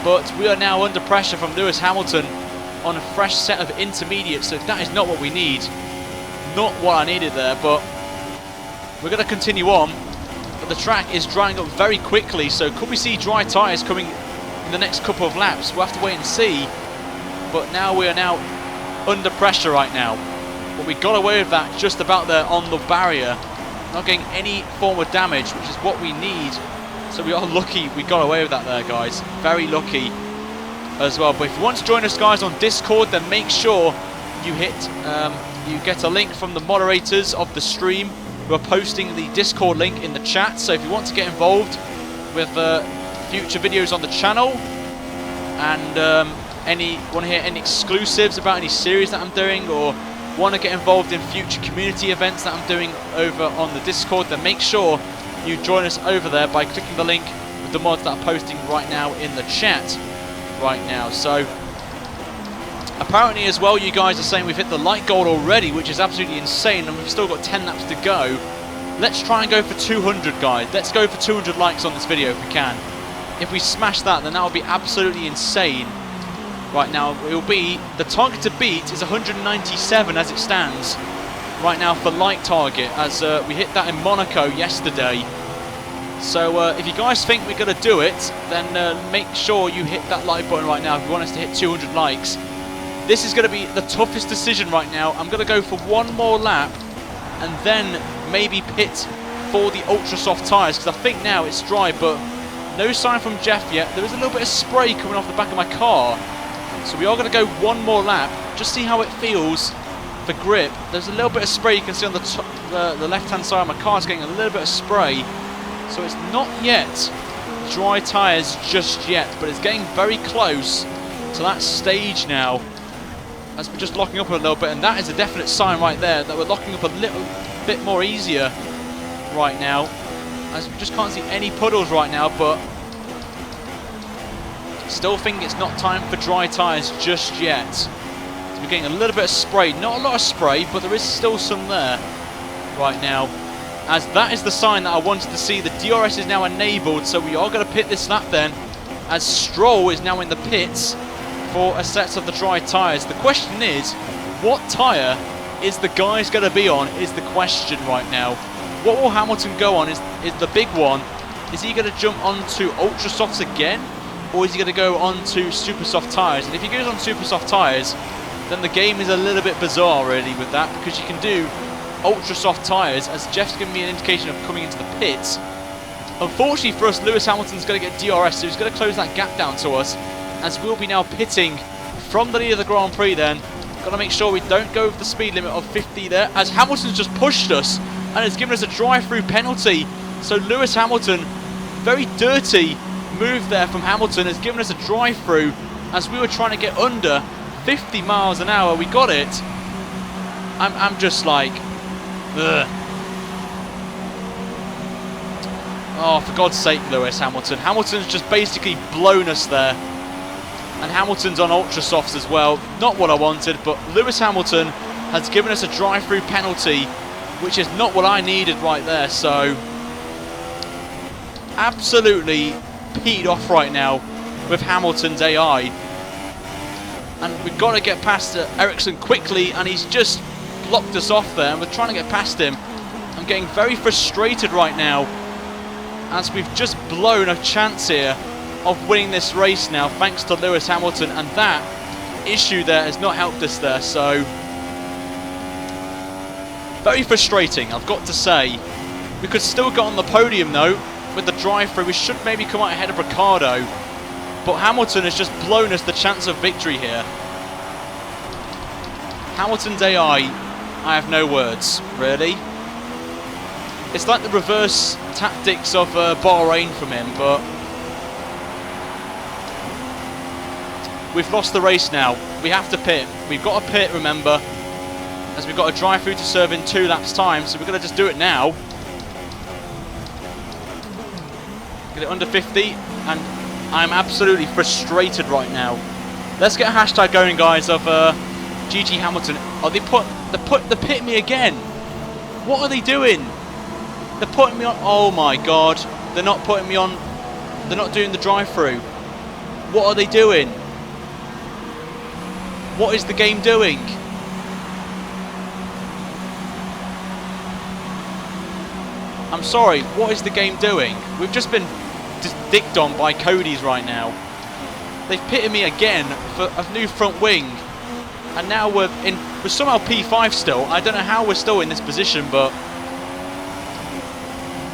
but we are now under pressure from Lewis Hamilton on a fresh set of intermediates, so that is not what we need. Not what I needed there, but we're going to continue on. But the track is drying up very quickly, so could we see dry tyres coming in the next couple of laps? We'll have to wait and see. But now we are now under pressure right now. But we got away with that just about there on the barrier. Not getting any form of damage, which is what we need. So we are lucky we got away with that there, guys. Very lucky as well. But if you want to join us, guys, on Discord, then make sure you you get a link from the moderators of the stream who are posting the Discord link in the chat. So if you want to get involved with future videos on the channel and want to hear any exclusives about any series that I'm doing, or want to get involved in future community events that I'm doing over on the Discord, then make sure you join us over there by clicking the link with the mods that I'm posting right now in the chat right now. So apparently as well, you guys are saying we've hit the light goal already, which is absolutely insane, and we've still got 10 laps to go. Let's try and go for 200, guys. Let's go for 200 likes on this video if we can. If we smash that, then that would be absolutely insane. Right now, it will be, the target to beat is 197 as it stands right now for light target, as we hit that in Monaco yesterday. So if you guys think we're going to do it, then make sure you hit that like button right now if you want us to hit 200 likes. This is going to be the toughest decision right now. I'm going to go for one more lap and then maybe pit for the ultra soft tyres, because I think now it's dry, but no sign from Jeff yet. There is a little bit of spray coming off the back of my car. So we are going to go one more lap, just see how it feels for grip. There's a little bit of spray you can see on the left-hand side of my car. It's getting a little bit of spray. So it's not yet dry tyres just yet, but it's getting very close to that stage now, as we're just locking up a little bit. And that is a definite sign right there that we're locking up a little bit more easier right now, as we just can't see any puddles right now. But still think it's not time for dry tyres just yet. So we're getting a little bit of spray. Not a lot of spray, but there is still some there right now. As that is the sign that I wanted to see. The DRS is now enabled, so we are going to pit this lap then, as Stroll is now in the pits for a set of the dry tyres. The question is, what tyre is the guys going to be on is the question right now. What will Hamilton go on is the big one. Is he going to jump onto ultra softs again, or is he going to go on to super soft tyres? And if he goes on super soft tyres, then the game is a little bit bizarre really with that, because you can do ultra soft tyres, as Jeff's given me an indication of coming into the pits. Unfortunately for us, Lewis Hamilton's going to get DRS, so he's going to close that gap down to us, as we'll be now pitting from the lead of the Grand Prix then. Got to make sure we don't go over the speed limit of 50 there, as Hamilton's just pushed us and has given us a drive-through penalty. So Lewis Hamilton, very dirty move there from Hamilton, has given us a drive-through as we were trying to get under 50 miles an hour. We got it. I'm just like, ugh. Oh, for God's sake, Lewis Hamilton. Hamilton's just basically blown us there. And Hamilton's on ultra softs as well. Not what I wanted, but Lewis Hamilton has given us a drive-through penalty, which is not what I needed right there. So absolutely peed off right now with Hamilton's AI. And we've got to get past Ericsson quickly, and he's just blocked us off there, and we're trying to get past him. I'm getting very frustrated right now as we've just blown a chance here of winning this race now, thanks to Lewis Hamilton, and that issue there has not helped us there, so very frustrating, I've got to say. We could still get on the podium though with the drive-through. We should maybe come out ahead of Ricciardo, but Hamilton has just blown us the chance of victory here. Hamilton's AI, I have no words, really. It's like the reverse tactics of Bahrain from him, but we've lost the race now. We have to pit. We've got to pit, remember, as we've got a drive-through to serve in 2 laps' time, so we're going to just do it now. Get it under 50, and I'm absolutely frustrated right now. Let's get a hashtag going, guys, of GG Hamilton. Oh, they pit me again. What are they doing? They're putting me on. Oh my god, they're not putting me on. They're not doing the drive-through. What are they doing? What is the game doing? I'm sorry, what is the game doing? We've just been dicked on by Cody's right now. They've pitted me again for a new front wing, and now we're somehow P5 still. I don't know how we're still in this position, but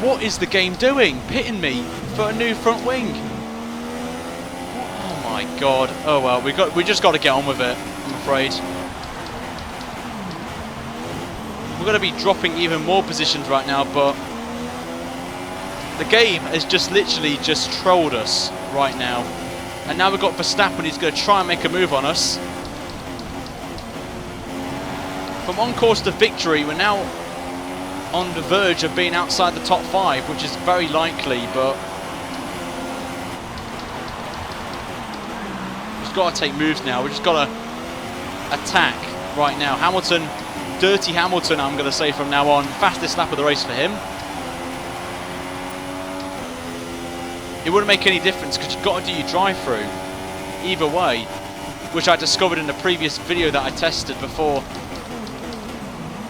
what is the game doing? Pitting me for a new front wing. Oh my god. Oh well, we just got to get on with it, I'm afraid. We're going to be dropping even more positions right now, but the game has just literally just trolled us right now. And now we've got Verstappen, who's going to try and make a move on us. From on course to victory, we're now on the verge of being outside the top 5, which is very likely, but we've just got to take moves now. We've just got to attack right now. Hamilton, dirty Hamilton, I'm going to say from now on. Fastest lap of the race for him. It wouldn't make any difference because you've got to do your drive-through either way, which I discovered in the previous video that I tested before.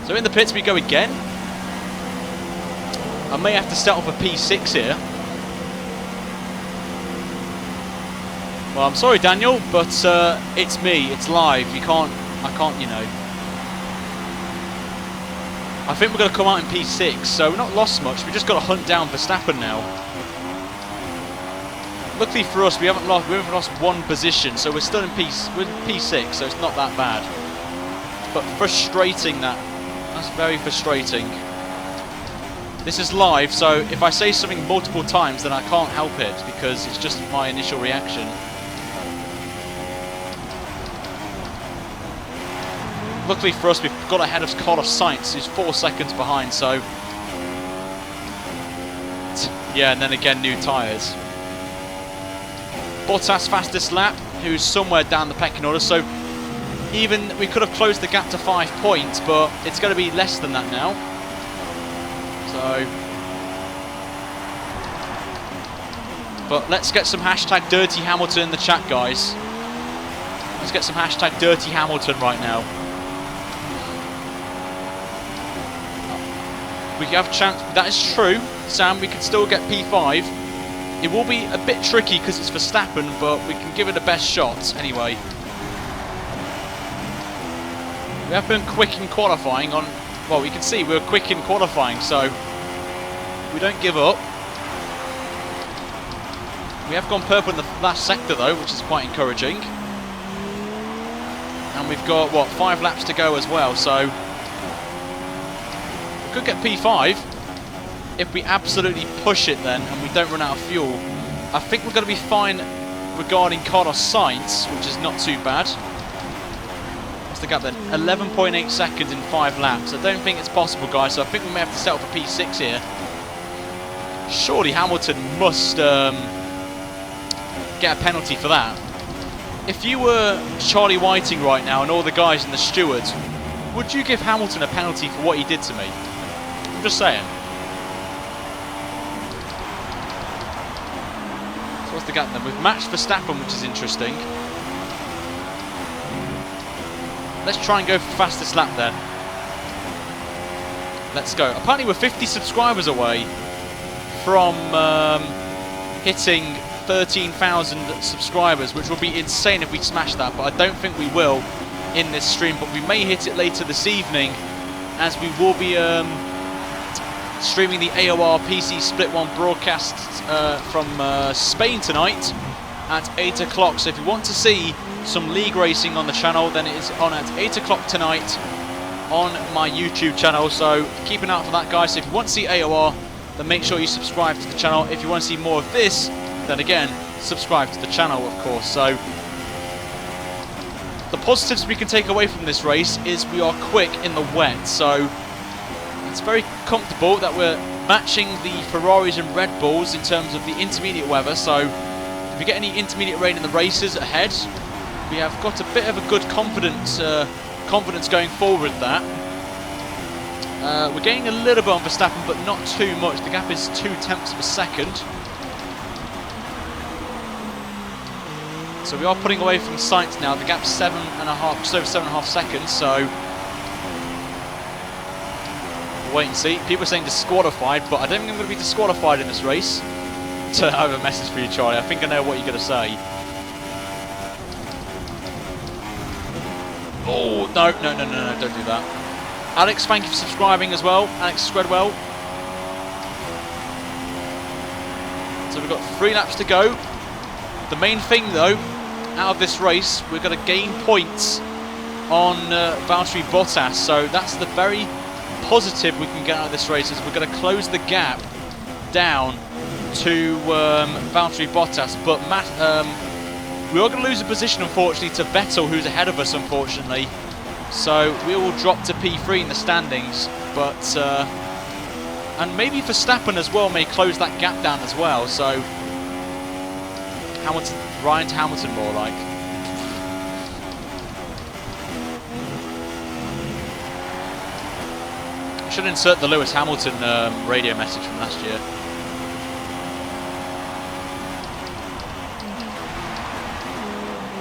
So in the pits we go again. I may have to start off a P6 here. Well, I'm sorry, Daniel, but it's me. It's live. I can't, you know. I think we're going to come out in P6, so we're not lost much. We just got to hunt down Verstappen now. Luckily for us, we haven't lost one position, so we're still in P6, so it's not that bad. But frustrating that. That's very frustrating. This is live, so if I say something multiple times, then I can't help it because it's just my initial reaction. Luckily for us, we've got ahead of Carlos Sainz, who's 4 seconds behind, so yeah, and then again, new tyres. Bottas fastest lap, who's somewhere down the pecking order, so even we could have closed the gap to 5 points, but it's going to be less than that now. So, but let's get some hashtag Dirty Hamilton in the chat, guys. Let's get some hashtag Dirty Hamilton right now. We have a chance. That is true, Sam. We can still get P5. It will be a bit tricky because it's Verstappen, but we can give it the best shot anyway. We have been quick in qualifying on. Well, we can see we were quick in qualifying, so we don't give up. We have gone purple in the last sector though, which is quite encouraging. And we've got, what, 5 laps to go as well, so we could get P5 if we absolutely push it then and we don't run out of fuel. I think we're going to be fine regarding Carlos Sainz, which is not too bad. What's the gap then? 11.8 seconds in 5 laps. I don't think it's possible, guys, so I think we may have to settle for P6 here. Surely Hamilton must get a penalty for that. If you were Charlie Whiting right now and all the guys in the stewards, would you give Hamilton a penalty for what he did to me? I'm just saying. So what's the gap then? We've matched Verstappen, which is interesting. Let's try and go for fastest lap then. Let's go. Apparently we're 50 subscribers away from hitting 13,000 subscribers, which will be insane if we smash that, but I don't think we will in this stream. But we may hit it later this evening, as we will be streaming the AOR PC Split 1 broadcast from Spain tonight at 8 o'clock. So if you want to see some league racing on the channel, then it is on at 8 o'clock tonight on my YouTube channel. So keep an eye out for that, guys. So if you want to see AOR, then make sure you subscribe to the channel. If you want to see more of this, then again, subscribe to the channel, of course. So the positives we can take away from this race is we are quick in the wet. So it's very comfortable that we're matching the Ferraris and Red Bulls in terms of the intermediate weather. So if we get any intermediate rain in the races ahead, we have got a bit of a good confidence going forward with that. We're gaining a little bit on Verstappen, but not too much. The gap is 0.2 of a second. So we are putting away from Sainz now. The gap's 7.5, just over 7.5 seconds. So we'll wait and see. People are saying disqualified, but I don't think I'm going to be disqualified in this race. So I have a message for you, Charlie. I think I know what you're going to say. Oh, no, don't do that. Alex, thank you for subscribing as well. Alex Scredwell. So we've got 3 laps to go. The main thing, though, out of this race, we're going to gain points on Valtteri Bottas. So that's the very positive we can get out of this race, is we're going to close the gap down to Valtteri Bottas. But we are going to lose a position, unfortunately, to Vettel, who's ahead of us, unfortunately. So we will drop to P3 in the standings. But and maybe Verstappen as well may close that gap down as well. So Hamilton, Ryan to Hamilton, more like. I should insert the Lewis Hamilton radio message from last year.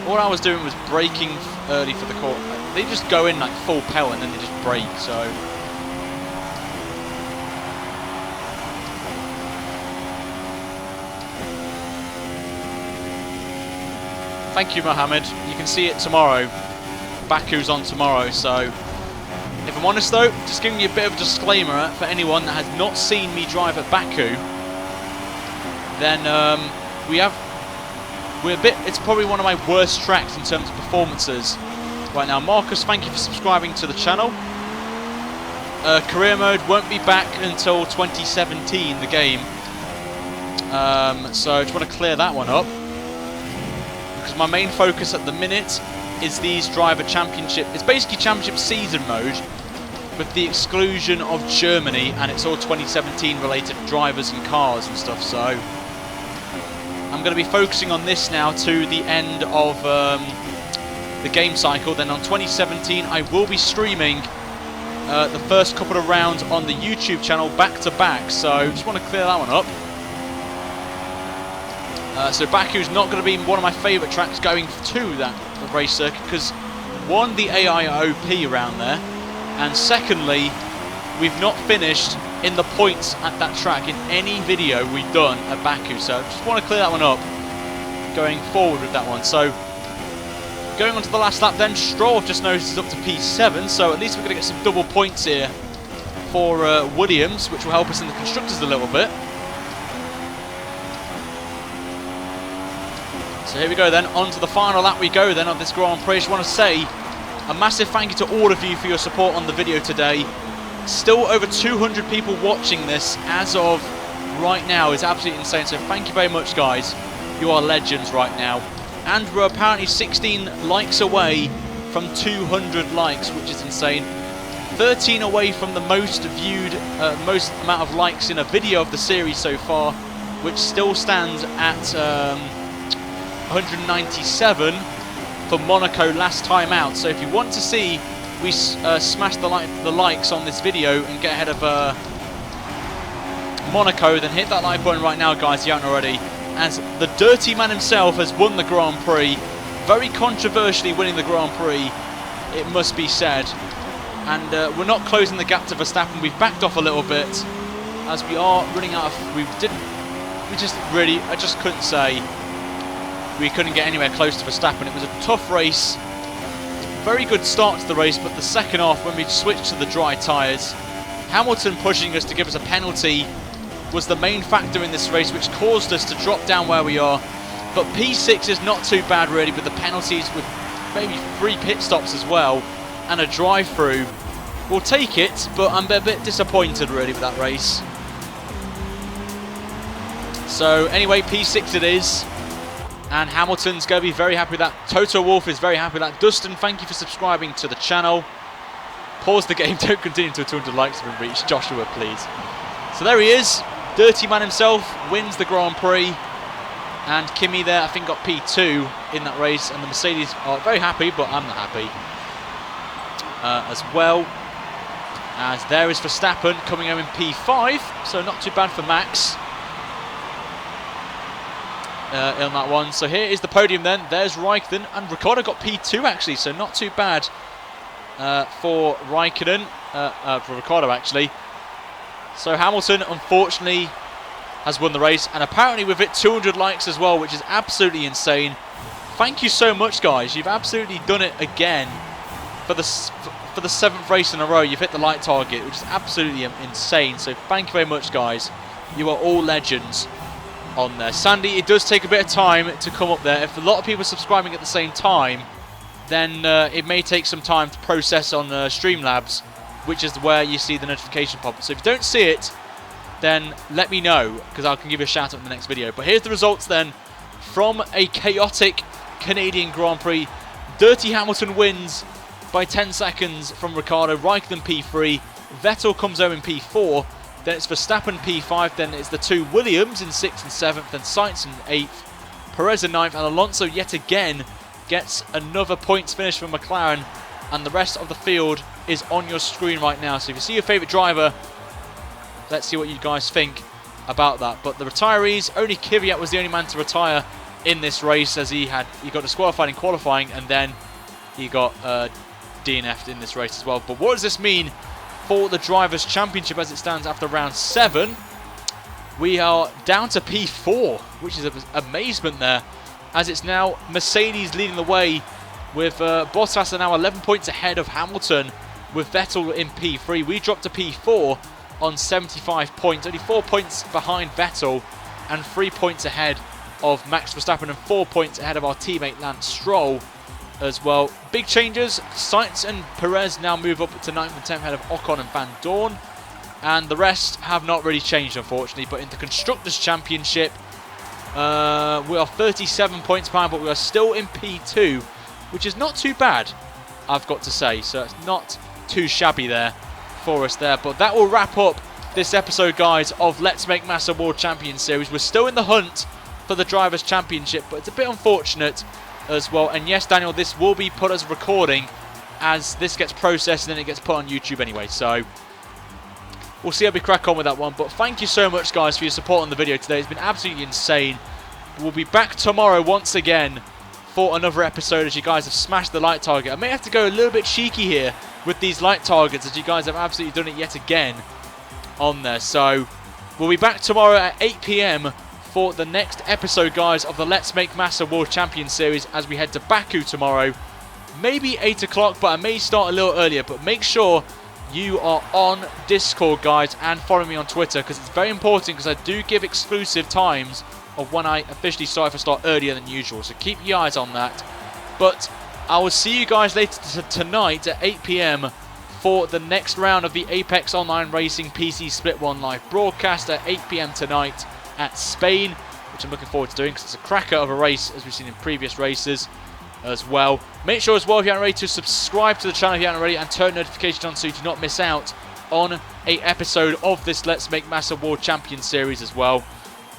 All I was doing was braking early for the corner. They just go in like full power and then they just brake, so. Thank you, Mohammed. You can see it tomorrow. Baku's on tomorrow, so. If I'm honest though, just giving you a bit of a disclaimer for anyone that has not seen me drive at Baku, then it's probably one of my worst tracks in terms of performances right now. Marcus, thank you for subscribing to the channel. Career mode won't be back until 2017, the game. So I just want to clear that one up, because my main focus at the minute is these driver championship. It's basically championship season mode with the exclusion of Germany, and it's all 2017 related drivers and cars and stuff. So I'm going to be focusing on this now to the end of the game cycle. Then on 2017 I will be streaming the first couple of rounds on the YouTube channel back to back. So just want to clear that one up. So Baku's not going to be one of my favourite tracks going to that race circuit, because one, the AI are OP around there, and secondly, we've not finished in the points at that track in any video we've done at Baku. So just want to clear that one up going forward with that one. So going on to the last lap then, Stroll just noticed up to P7, so at least we're going to get some double points here for Williams, which will help us in the constructors a little bit. So here we go then, on to the final lap we go then of this Grand Prix. I just want to say a massive thank you to all of you for your support on the video today. Still over 200 people watching this as of right now. Is absolutely insane, so thank you very much, guys. You are legends right now. And we're apparently 16 likes away from 200 likes, which is insane. 13 away from the most viewed, most amount of likes in a video of the series so far, which still stands at 197 for Monaco last time out. So if you want to see we smash the likes on this video and get ahead of Monaco, then hit that like button right now, guys, if you haven't already, as the dirty man himself has won the Grand Prix, very controversially winning the Grand Prix, it must be said. And we're not closing the gap to Verstappen. We've backed off a little bit, as we are running out of... I just couldn't say we couldn't get anywhere close to Verstappen. It was a tough race. Very good start to the race, but the second half, when we switched to the dry tyres, Hamilton pushing us to give us a penalty was the main factor in this race, which caused us to drop down where we are. But P6 is not too bad really, with the penalties, with maybe 3 pit stops as well, and a drive-through. We'll take it, but I'm a bit disappointed really with that race. So anyway, P6 it is. And Hamilton's going to be very happy with that. Toto Wolff is very happy with that. Dustin, thank you for subscribing to the channel. Pause the game, don't continue until 200 likes have been reached. Joshua, please. So there he is. Dirty man himself wins the Grand Prix. And Kimi there, I think, got P2 in that race. And the Mercedes are very happy, but I'm not happy as well. As there is Verstappen coming home in P5. So not too bad for Max. In that one. So here is the podium then. There's Raikkonen, and Ricciardo got P2 actually, so not too bad for Raikkonen, for Ricciardo actually. So Hamilton unfortunately has won the race, and apparently with it 200 likes as well, which is absolutely insane. Thank you so much guys, you've absolutely done it again for the 7th race in a row. You've hit the like target, which is absolutely insane, so thank you very much guys. You are all legends on there. Sandy, it does take a bit of time to come up there. If a lot of people are subscribing at the same time, then it may take some time to process on Streamlabs, which is where you see the notification pop. So if you don't see it, then let me know, because I can give you a shout out in the next video. But here's the results then from a chaotic Canadian Grand Prix. Dirty Hamilton wins by 10 seconds from Ricciardo. Raikkonen P3. Vettel comes home in P4. Then it's Verstappen P5, then it's the 2 Williams in 6th and 7th, then Sainz in 8th, Perez in 9th, and Alonso yet again gets another points finish from McLaren, and the rest of the field is on your screen right now. So if you see your favourite driver, let's see what you guys think about that. But the retirees, only Kvyat was the only man to retire in this race, as he got disqualified in qualifying, and then he got DNF'd in this race as well. But what does this mean for the Drivers' Championship as it stands after round 7? We are down to P4, which is amazement there, as it's now Mercedes leading the way, with Bottas are now 11 points ahead of Hamilton, with Vettel in P3. We dropped to P4 on 75 points, only 4 points behind Vettel, and 3 points ahead of Max Verstappen, and 4 points ahead of our teammate Lance Stroll as well. Big changes. Sainz and Perez now move up to 9th and 10th ahead of Ocon and Van Dorn, and the rest have not really changed unfortunately. But in the Constructors' Championship, we are 37 points behind, but we are still in P2, which is not too bad, I've got to say. So it's not too shabby there for us there. But that will wrap up this episode, guys, of Let's Make Massa World Champion Series. We're still in the hunt for the Drivers' Championship, but it's a bit unfortunate as well. And yes, Daniel, this will be put as a recording, as this gets processed and then it gets put on YouTube anyway. So we'll see how we crack on with that one. But thank you so much, guys, for your support on the video today. It's been absolutely insane. We'll be back tomorrow once again for another episode, as you guys have smashed the light target. I may have to go a little bit cheeky here with these light targets, as you guys have absolutely done it yet again on there. So we'll be back tomorrow at 8 PM for the next episode, guys, of the Let's Make Massa World Champion Series, as we head to Baku tomorrow. Maybe 8 o'clock, but I may start a little earlier. But make sure you are on Discord, guys, and follow me on Twitter, because it's very important, because I do give exclusive times of when I officially start, if I start earlier than usual. So keep your eyes on that. But I will see you guys later tonight at 8 PM for the next round of the Apex Online Racing PC Split 1 live broadcast at 8 PM tonight at Spain, which I'm looking forward to doing, because it's a cracker of a race, as we've seen in previous races as well. Make sure as well, if you aren't already, to subscribe to the channel if you aren't already, and turn notifications on so you do not miss out on a episode of this Let's Make Massa World Champion Series as well.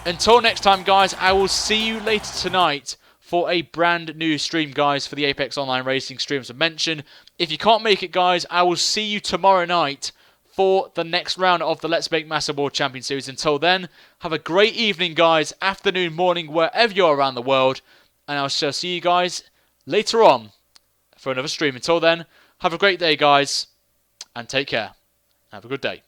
Until next time, guys, I will see you later tonight for a brand new stream, guys, for the Apex Online Racing stream, as I mentioned. If you can't make it, guys, I will see you tomorrow night for the next round of the Let's Make Massa World Champion Series. Until then, have a great evening, guys, afternoon, morning, wherever you are around the world. And I shall see you guys later on for another stream. Until then, have a great day, guys, and take care. Have a good day.